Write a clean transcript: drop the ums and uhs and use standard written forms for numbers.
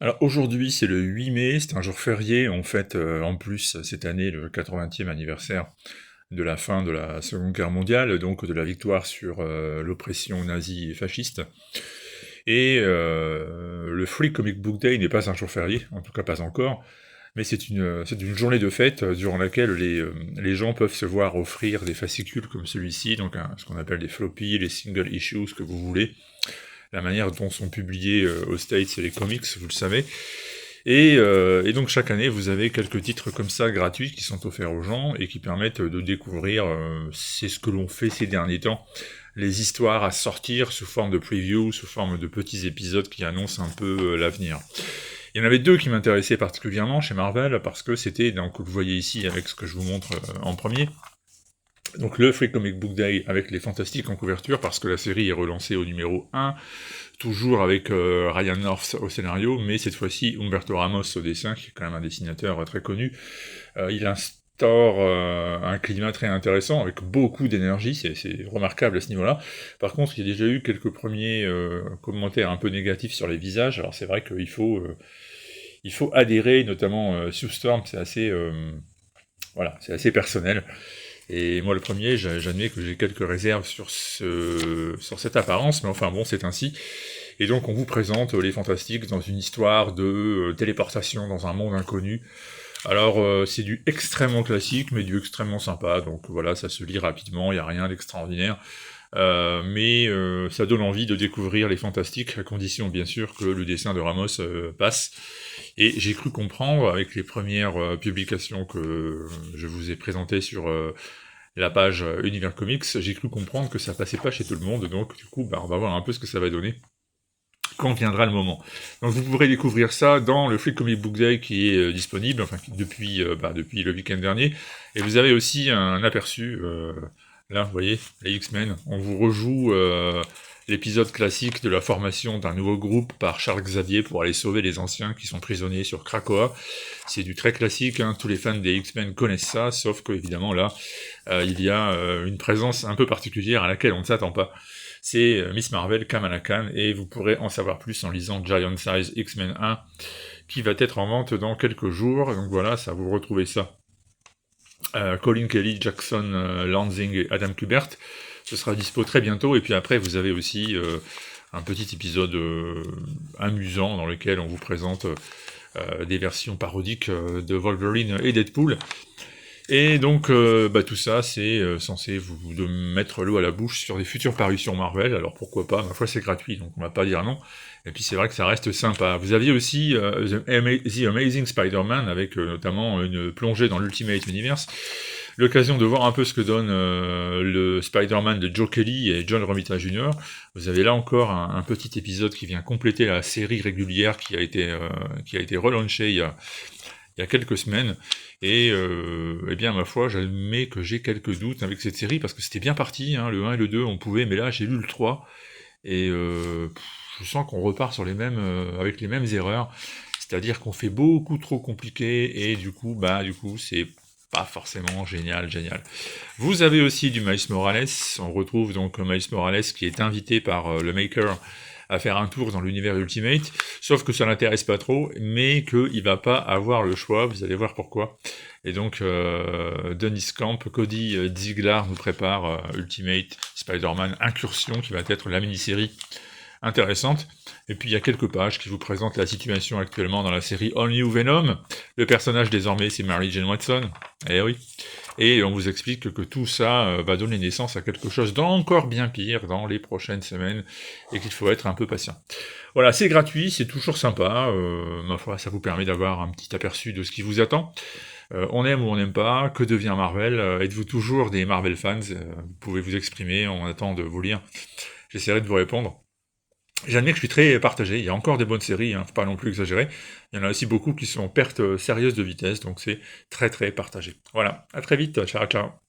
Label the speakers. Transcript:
Speaker 1: Alors aujourd'hui, c'est le 8 mai, c'est un jour férié. On fête en plus cette année le 80e anniversaire de la fin de la Seconde Guerre mondiale, donc de la victoire sur l'oppression nazie et fasciste. Et le Free Comic Book Day n'est pas un jour férié, en tout cas pas encore, mais c'est une journée de fête durant laquelle les gens peuvent se voir offrir des fascicules comme celui-ci, donc ce qu'on appelle des floppy, les single issues, ce que vous voulez, la manière dont sont publiés aux States les comics, vous le savez. Et donc chaque année, vous avez quelques titres comme ça gratuits qui sont offerts aux gens et qui permettent de découvrir, c'est ce que l'on fait ces derniers temps, les histoires à sortir sous forme de preview, sous forme de petits épisodes qui annoncent un peu l'avenir. Il y en avait deux qui m'intéressaient particulièrement chez Marvel, parce que c'était, donc vous voyez ici avec ce que je vous montre en premier, donc le Free Comic Book Day avec les Fantastiques en couverture, parce que la série est relancée au numéro 1, toujours avec Ryan North au scénario, mais cette fois-ci Humberto Ramos au dessin, qui est quand même un dessinateur très connu. Il instaure un climat très intéressant, avec beaucoup d'énergie, c'est remarquable à ce niveau-là. Par contre, il y a déjà eu quelques premiers commentaires un peu négatifs sur les visages, alors c'est vrai qu'il faut adhérer, notamment Sue Storm, c'est assez... voilà, c'est assez personnel. Et moi, le premier, j'admets que j'ai quelques réserves sur cette apparence, mais enfin bon, c'est ainsi. Et donc, on vous présente les Fantastiques dans une histoire de téléportation dans un monde inconnu. Alors, c'est du extrêmement classique, mais du extrêmement sympa, donc voilà, ça se lit rapidement, il n'y a rien d'extraordinaire. Mais ça donne envie de découvrir les Fantastiques, à condition bien sûr que le dessin de Ramos passe. Et j'ai cru comprendre, avec les premières publications que je vous ai présentées sur la page Univers Comics, j'ai cru comprendre que ça passait pas chez tout le monde, donc du coup, on va voir un peu ce que ça va donner quand viendra le moment. Donc vous pourrez découvrir ça dans le Free Comic Book Day qui est disponible, enfin depuis le week-end dernier, et vous avez aussi un aperçu, là vous voyez, les X-Men, on vous rejoue l'épisode classique de la formation d'un nouveau groupe par Charles Xavier pour aller sauver les anciens qui sont prisonniers sur Krakoa. C'est du très classique, hein, tous les fans des X-Men connaissent ça, sauf que évidemment là, il y a une présence un peu particulière à laquelle on ne s'attend pas. C'est Miss Marvel, Kamala Khan, et vous pourrez en savoir plus en lisant Giant Size X-Men 1, qui va être en vente dans quelques jours, donc voilà, ça vous retrouvez ça. Colin Kelly, Jackson Lansing et Adam Kubert, ce sera dispo très bientôt, et puis après vous avez aussi un petit épisode amusant dans lequel on vous présente des versions parodiques de Wolverine et Deadpool. Et donc, tout ça, c'est censé vous mettre l'eau à la bouche sur des futures parutions Marvel, alors pourquoi pas, ma foi c'est gratuit, donc on va pas dire non, et puis c'est vrai que ça reste sympa. Vous aviez aussi The Amazing Spider-Man, avec notamment une plongée dans l'Ultimate Universe, l'occasion de voir un peu ce que donne le Spider-Man de Joe Kelly et John Romita Jr. Vous avez là encore un petit épisode qui vient compléter la série régulière qui a été relaunchée il y a quelques semaines, et eh bien ma foi, j'admets que j'ai quelques doutes avec cette série, parce que c'était bien parti, hein, le 1 et le 2 on pouvait, mais là j'ai lu le 3, et je sens qu'on repart sur avec les mêmes erreurs, c'est-à-dire qu'on fait beaucoup trop compliqué, et du coup c'est pas forcément génial. Vous avez aussi du Miles Morales, on retrouve donc Miles Morales qui est invité par le Maker à faire un tour dans l'univers Ultimate, sauf que ça l'intéresse pas trop, mais qu'il va pas avoir le choix, vous allez voir pourquoi. Et donc, Dennis Camp, Cody Ziegler nous prépare Ultimate Spider-Man Incursion, qui va être la mini-série intéressante. Et puis il y a quelques pages qui vous présentent la situation actuellement dans la série All New Venom. Le personnage désormais c'est Mary Jane Watson, eh oui. Et on vous explique que tout ça va donner naissance à quelque chose d'encore bien pire dans les prochaines semaines, et qu'il faut être un peu patient. Voilà, c'est gratuit, c'est toujours sympa, ma foi, ça vous permet d'avoir un petit aperçu de ce qui vous attend. On aime ou on n'aime pas, que devient Marvel, êtes-vous toujours des Marvel fans, vous pouvez vous exprimer, on attend de vous lire, j'essaierai de vous répondre. J'admets que je suis très partagé, il y a encore des bonnes séries, faut pas non plus exagérer, il y en a aussi beaucoup qui sont en perte sérieuse de vitesse, donc c'est très très partagé. Voilà, à très vite, ciao ciao.